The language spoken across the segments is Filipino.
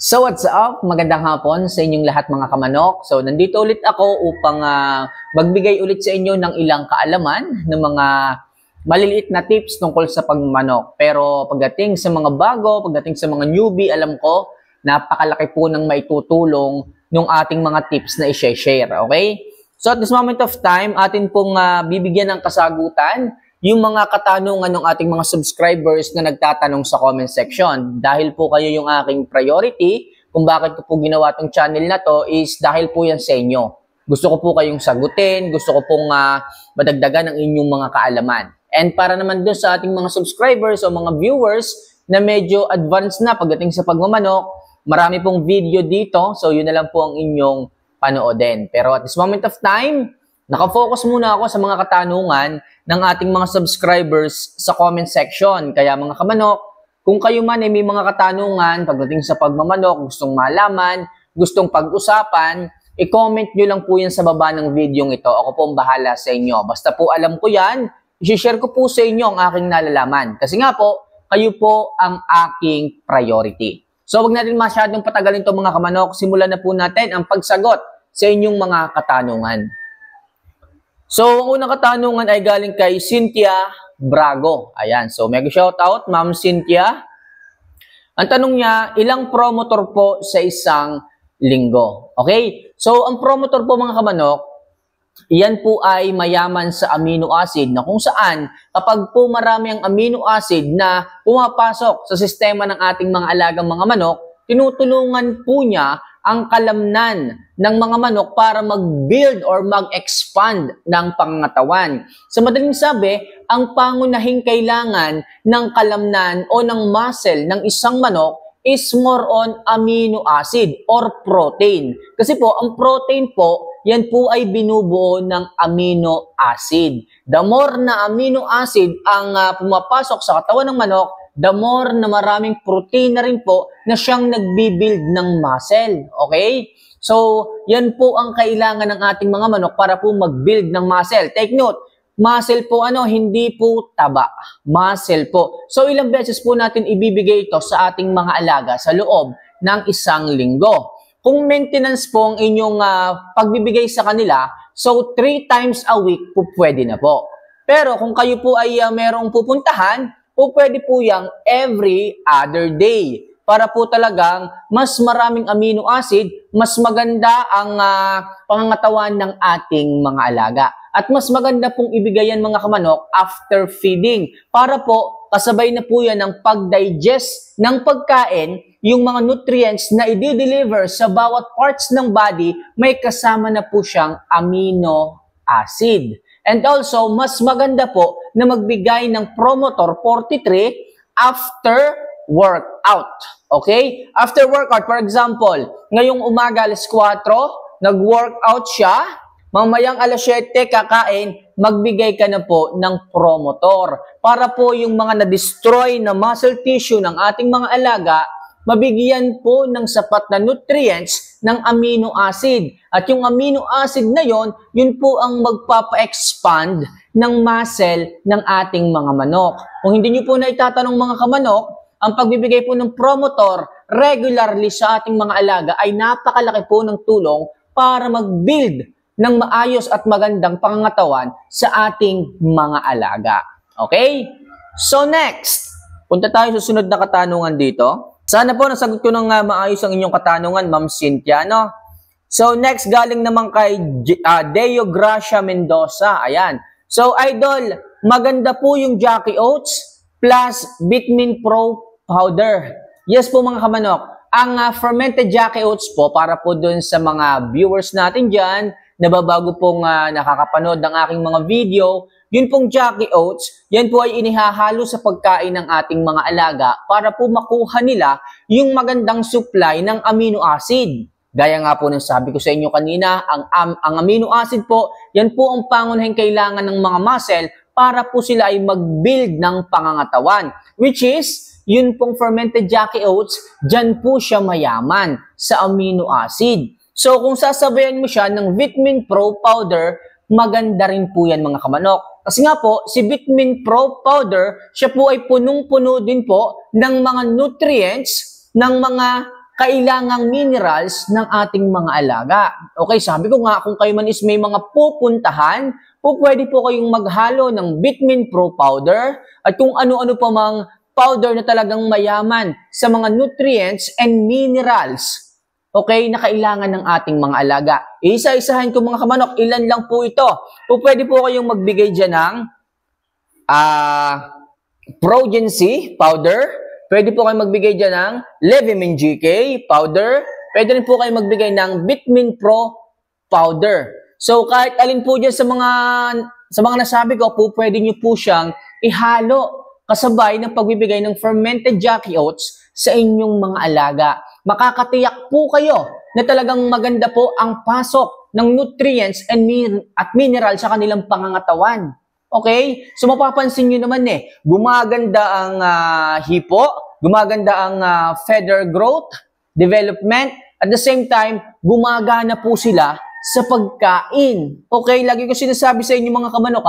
So what's up? Magandang hapon sa inyong lahat mga kamanok. So nandito ulit ako upang magbigay ulit sa inyo ng ilang kaalaman ng mga maliliit na tips tungkol sa pagmamanok. Pero pagdating sa mga bago, pagdating sa mga newbie, alam ko, napakalaki po ng maitutulong ng ating mga tips na i-share. Okay? So at this moment of time, atin pong bibigyan ng kasagutan yung mga katanungan ng ating mga subscribers na nagtatanong sa comment section. Dahil po kayo yung aking priority, kung bakit ko po ginawa tong channel na to is dahil po yan sa inyo. Gusto ko po kayong sagutin, gusto ko pong madagdagan ang inyong mga kaalaman. And para naman dun sa ating mga subscribers o mga viewers na medyo advanced na pagdating sa pagmamanok, marami pong video dito, so yun na lang po ang inyong panoodin. Pero at this moment of time, nakafocus muna ako sa mga katanungan ng ating mga subscribers sa comment section. Kaya mga kamanok, kung kayo man ay may mga katanungan pagdating sa pagmamanok, gustong malaman, gustong pag-usapan, i-comment nyo lang po yan sa baba ng video ito. Ako po ang bahala sa inyo. Basta po alam ko yan, i-share ko po sa inyo ang aking nalalaman. Kasi nga po, kayo po ang aking priority. So wag natin masyadong patagalin ito mga kamanok. Simulan na po natin ang pagsagot sa inyong mga katanungan. So, ang unang katanungan ay galing kay Cynthia Brago. Ayan. So, mega shoutout, Ma'am Cynthia. Ang tanong niya, ilang promotor po sa isang linggo? Okay? So, ang promotor po mga kamanok, iyan po ay mayaman sa amino acid na kung saan kapag po marami ang amino acid na pumapasok sa sistema ng ating mga alagang mga manok, tinutulungan po niya ang kalamnan ng mga manok para mag-build or mag-expand ng pangangatawan. Sa madaling sabi, ang pangunahing kailangan ng kalamnan o ng muscle ng isang manok is more on amino acid or protein. Kasi po, ang protein po, yan po ay binubuo ng amino acid. The more na amino acid ang pumapasok sa katawan ng manok, the more na maraming protein na rin po na siyang nagbibuild ng muscle. Okay? So, yan po ang kailangan ng ating mga manok para po mag-build ng muscle. Take note, muscle po hindi po taba. Muscle po. So, ilang beses po natin ibibigay ito sa ating mga alaga sa loob ng isang linggo. Kung maintenance po ang inyong pagbibigay sa kanila, so 3 times a week po pwede na po. Pero kung kayo po ay merong pupuntahan, o pwede po yang every other day para po talagang mas maraming amino acid, mas maganda ang pangangatawan ng ating mga alaga. At mas maganda pong ibigayan mga kamanok after feeding para po kasabay na po yan ng pag-digest ng pagkain, yung mga nutrients na i-deliver sa bawat parts ng body, may kasama na po siyang amino acid. And also, mas maganda po na magbigay ng Promotor 43 after workout. Okay? After workout, for example, ngayong umaga alas 4, nag-workout siya, mamayang alas 7 kakain, magbigay ka na po ng Promotor. Para po yung mga na-destroy na muscle tissue ng ating mga alaga, mabigyan po ng sapat na nutrients ng amino acid. At yung amino acid na yon, yun po ang magpapa-expand ng muscle ng ating mga manok. Kung hindi nyo po na itatanong mga kamanok, ang pagbibigay po ng promotor regularly sa ating mga alaga ay napakalaki po ng tulong para mag-build ng maayos at magandang pangangatawan sa ating mga alaga. Okay? So next, punta tayo sa sunod na katanungan dito. Sana po nasagot ko ng maayos ang inyong katanungan, Ma'am Cynthia, no? So, next, galing naman kay Deo Gracia Mendoza. Ayan. So, idol, maganda po yung Jackie Oats plus Vitamin Pro powder. Yes po mga kamanok. Ang fermented Jackie Oats po, para po dun sa mga viewers natin dyan, nababago pong nakakapanood ng aking mga video, yun pong Jackie Oats, yan po ay inihahalo sa pagkain ng ating mga alaga para po makuha nila yung magandang supply ng amino acid. Gaya nga po ng sabi ko sa inyo kanina, ang amino acid po, yan po ang pangunahing kailangan ng mga muscle para po sila ay mag-build ng pangangatawan. Which is, yun pong fermented Jackie Oats, dyan po siya mayaman sa amino acid. So kung sasabayan mo siya ng Vitamin Pro powder, maganda rin po yan mga kamanok. Kasi nga po, si Vitamin Pro powder, siya po ay punong-puno din po ng mga nutrients, ng mga kailangang minerals ng ating mga alaga. Okay, sabi ko nga, kung kayo man is may mga pupuntahan, pwede po kayong maghalo ng Vitamin Pro powder at kung ano-ano pa mang powder na talagang mayaman sa mga nutrients and minerals. Okay, na kailangan ng ating mga alaga. Isa-isahin ko mga kamanok, ilan lang po ito. Pwede po kayong magbigay dyan ng Progency powder. Pwede po kayong magbigay dyan ng Levemine GK powder. Pwede rin po kayong magbigay ng Vitamin Pro powder. So, kahit alin po dyan sa mga nasabi ko, pwede nyo po siyang ihalo kasabay ng pagbibigay ng fermented Jackie Oats sa inyong mga alaga. Makakatiyak po kayo na talagang maganda po ang pasok ng nutrients and mineral sa kanilang pangangatawan. Okay? So mapapansin nyo naman gumaganda ang hipo, gumaganda ang feather growth, development, at the same time, gumagana po sila sa pagkain. Okay? Lagi ko sinasabi sa inyo mga kamanok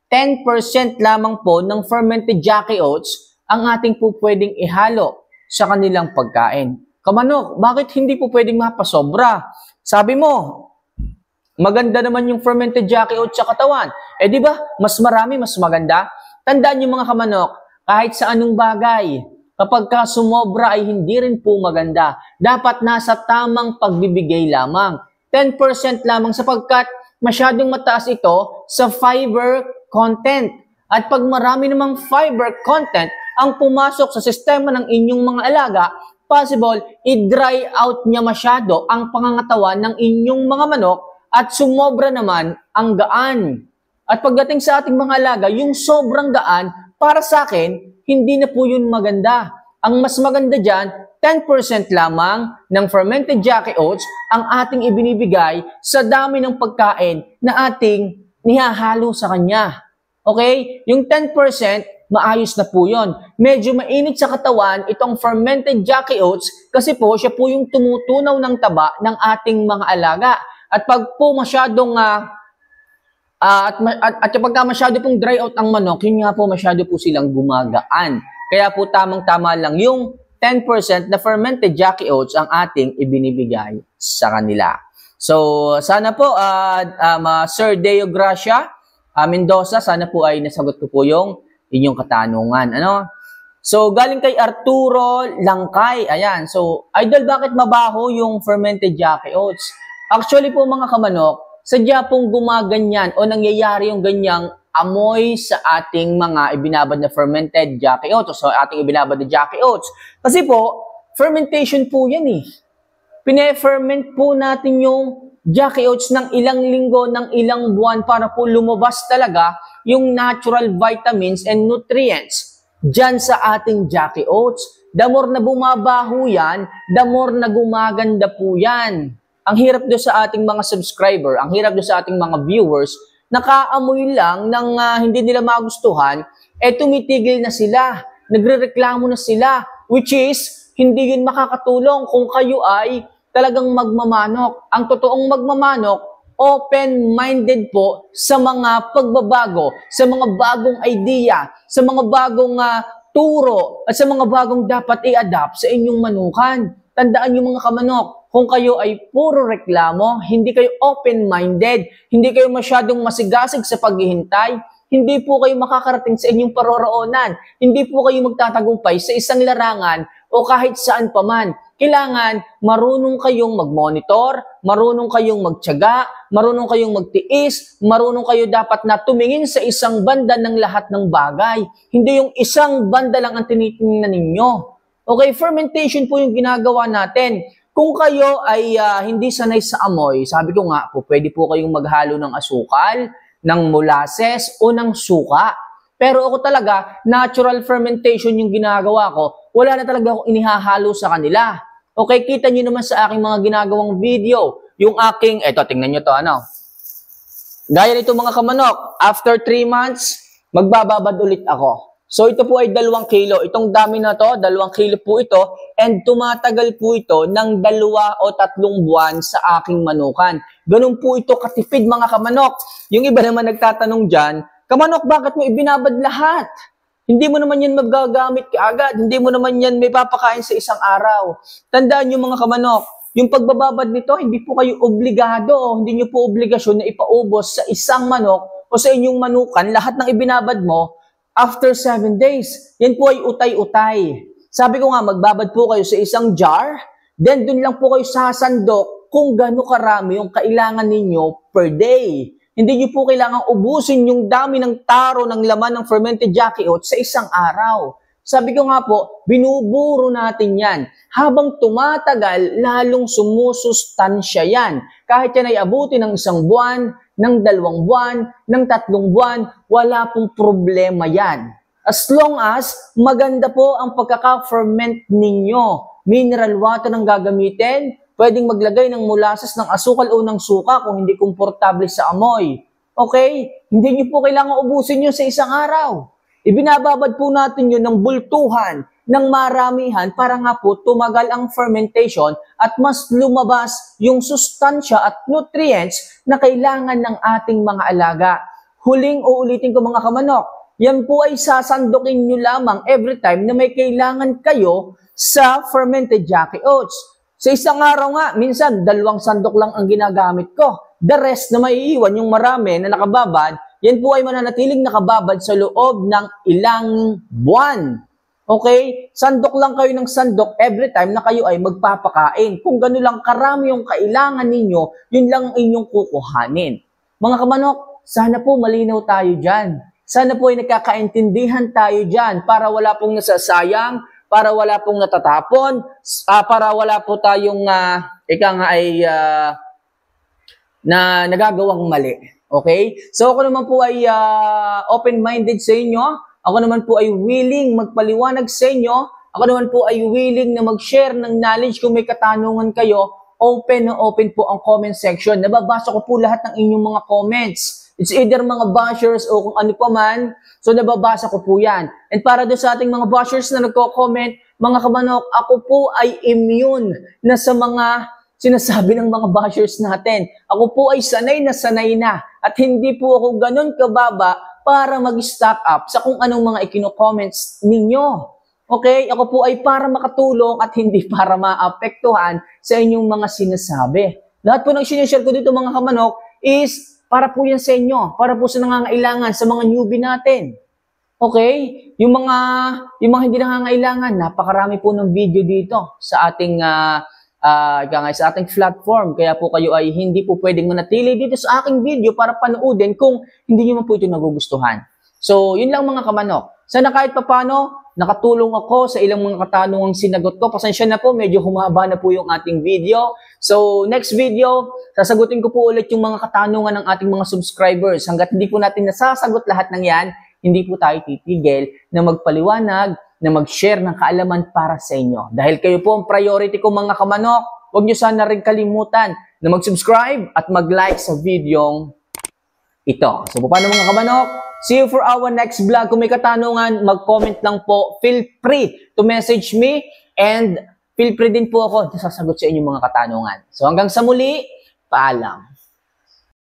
10% lamang po ng fermented Jackie Oats ang ating po pwedeng ihalo sa kanilang pagkain. Kamanok, bakit hindi po pwedeng mapasobra? Sabi mo, maganda naman yung fermented Jackie Oats sa katawan. Di ba? Mas marami, mas maganda. Tandaan niyo mga kamanok, kahit sa anong bagay, kapag ka sumobra ay hindi rin po maganda. Dapat nasa tamang pagbibigay lamang. 10% lamang sapagkat masyadong mataas ito sa fiber content. At pag marami namang fiber content ang pumasok sa sistema ng inyong mga alaga, possible, i-dry out niya masyado ang pangangatawan ng inyong mga manok at sumobra naman ang gaan. At pagdating sa ating mga alaga, yung sobrang gaan, para sa akin, hindi na po yun maganda. Ang mas maganda dyan, 10% lamang ng fermented Jackie Oats ang ating ibinibigay sa dami ng pagkain na ating nihahalo sa kanya. Okay? Yung 10%, maayos na po yun. Medyo mainit sa katawan itong fermented Jackie Oats kasi po siya po yung tumutunaw ng taba ng ating mga alaga. At pag po masyadong pagka masyado pong dry out ang manok, yun nga po masyado po silang gumagaan. Kaya po tamang-tama lang yung 10% na fermented Jackie Oats ang ating ibinibigay sa kanila. So, sana po, Sir Deo Gracia Mendoza, sana po ay nasagot ko po yung inyong katanungan. So, galing kay Arturo Langkay. Ayan. So, Idol, bakit mabaho yung fermented Jackie Oats? Actually po mga kamanok, sadya pong gumaganyan o nangyayari yung ganyang amoy sa ating mga ibinabad na fermented Jackie Oats o sa ating ibinabad na Jackie Oats. Kasi po, fermentation po yan Pine-ferment po natin yung Jackie Oats ng ilang linggo, ng ilang buwan para po lumabas talaga yung natural vitamins and nutrients dyan sa ating Jackie Oats. The more na bumabaho yan, the more na gumaganda po yan. Ang hirap doon sa ating mga subscriber, ang hirap doon sa ating mga viewers, nakaamoy lang ng hindi nila magustuhan, tumitigil na sila, nagrereklamo na sila, which is, hindi yun makakatulong kung kayo ay talagang magmamanok. Ang totoong magmamanok, open-minded po sa mga pagbabago, sa mga bagong idea, sa mga bagong turo, at sa mga bagong dapat i-adapt sa inyong manukan. Tandaan niyo mga kamanok, kung kayo ay puro reklamo, hindi kayo open-minded, hindi kayo masyadong masigasig sa paghihintay, hindi po kayo makakarating sa inyong paroroonan, hindi po kayo magtatagumpay sa isang larangan o kahit saan paman. Kailangan marunong kayong mag-monitor, marunong kayong magtiyaga, marunong kayong magtiis, marunong kayo dapat na tumingin sa isang banda ng lahat ng bagay. Hindi yung isang banda lang ang tinitingnan ninyo. Okay, fermentation po yung ginagawa natin. Kung kayo ay hindi sanay sa amoy, sabi ko nga po, pwede po kayong maghalo ng asukal, ng molasses o ng suka. Pero ako talaga, natural fermentation yung ginagawa ko. Wala na talaga akong inihahalo sa kanila. Okay, kita nyo naman sa aking mga ginagawang video. Yung aking, tingnan nyo to, Gaya nito mga kamanok, after 3 months, magbababad ulit ako. So ito po ay 2 kilo. Itong dami na to, 2 kilo po ito. And tumatagal po ito ng 2 o 3 buwan sa aking manukan. Ganun po ito katipid mga kamanok. Yung iba naman nagtatanong dyan, kamanok, bakit mo ibinabad lahat? Hindi mo naman yan magagamit kaagad. Hindi mo naman yan may papakain sa isang araw. Tandaan nyo mga kamanok, yung pagbababad nito, hindi po kayo obligado, hindi nyo po obligasyon na ipaubos sa isang manok o sa inyong manukan lahat ng ibinabad mo after 7 days. Yan po ay utay-utay. Sabi ko nga, magbabad po kayo sa isang jar, then dun lang po kayo sasandok kung gaano karami yung kailangan ninyo per day. Hindi nyo po kailangang ubusin yung dami ng taro ng laman ng fermented Jackie oats sa isang araw. Sabi ko nga po, binuburo natin yan. Habang tumatagal, lalong sumusustansya yan. Kahit yan ay abuti ng 1 buwan, ng 2 buwan, ng 3 buwan, wala pong problema yan. As long as maganda po ang pagkaka-ferment ninyo. Mineral water ang gagamitin, pwedeng maglagay ng molasses, ng asukal o ng suka kung hindi komportable sa amoy. Okay? Hindi nyo po kailangan ubusin yun sa isang araw. Ibinababad po natin yun ng bultuhan, ng maramihan para nga po tumagal ang fermentation at mas lumabas yung sustansya at nutrients na kailangan ng ating mga alaga. Huling uulitin ko mga kamanok, yan po ay sasandukin nyo lamang every time na may kailangan kayo sa fermented Jackie oats. Sa isang araw nga, minsan 2 sandok lang ang ginagamit ko. The rest na maiiwan, yung marami na nakababad, yan po ay mananatiling nakababad sa loob ng ilang buwan. Okay? Sandok lang kayo ng sandok every time na kayo ay magpapakain. Kung gano'n lang karami yung kailangan ninyo, yun lang ang inyong kukuhanin. Mga kamanok, sana po malinaw tayo dyan. Sana po ay nagkakaintindihan tayo dyan para wala pong nasasayang, para wala pong natatapon, para wala po tayong na nagagawang mali. Okay? So ako naman po ay open-minded sa inyo. Ako naman po ay willing magpaliwanag sa inyo. Ako naman po ay willing na mag-share ng knowledge kung may katanungan kayo. Open na open po ang comment section. Nababasa ko po lahat ng inyong mga comments. It's either mga bashers o kung ano pa man. So nababasa ko po yan. And para doon sa ating mga bashers na nagko-comment, mga kamanok, ako po ay immune na sa mga sinasabi ng mga bashers natin. Ako po ay sanay na at hindi po ako ganun kababa para mag-stock up sa kung anong mga ikino-comments ninyo. Okay? Ako po ay para makatulong at hindi para maapektuhan sa inyong mga sinasabi. Lahat po ng sinishare ko dito mga kamanok is para po yan sa inyo, para po sa nangangailangan, sa mga newbie natin. Okay? Yung mga hindi nangangailangan, napakarami po ng video dito sa ating sa ating platform. Kaya po kayo ay hindi po pwedeng manatili dito sa aking video para panoodin kung hindi nyo man po ito nagugustuhan. So, yun lang mga kamanok. Sana kahit papano, nakatulong ako sa ilang mga katanungang sinagot ko. Pasensya na po, medyo humaba na po yung ating video. So, next video, sasagutin ko po ulit yung mga katanungan ng ating mga subscribers. Hanggat hindi po natin nasasagot lahat ng yan, hindi po tayo titigil na magpaliwanag, na mag-share ng kaalaman para sa inyo. Dahil kayo po ang priority ko mga kamanok, huwag nyo sana rin kalimutan na mag-subscribe at mag-like sa video ito. So, paano mga kamanok? See you for our next vlog. Kung may katanungan, mag-comment lang po. Feel free to message me and feel free din po ako na sasagot sa inyong mga katanungan. So hanggang sa muli, paalam.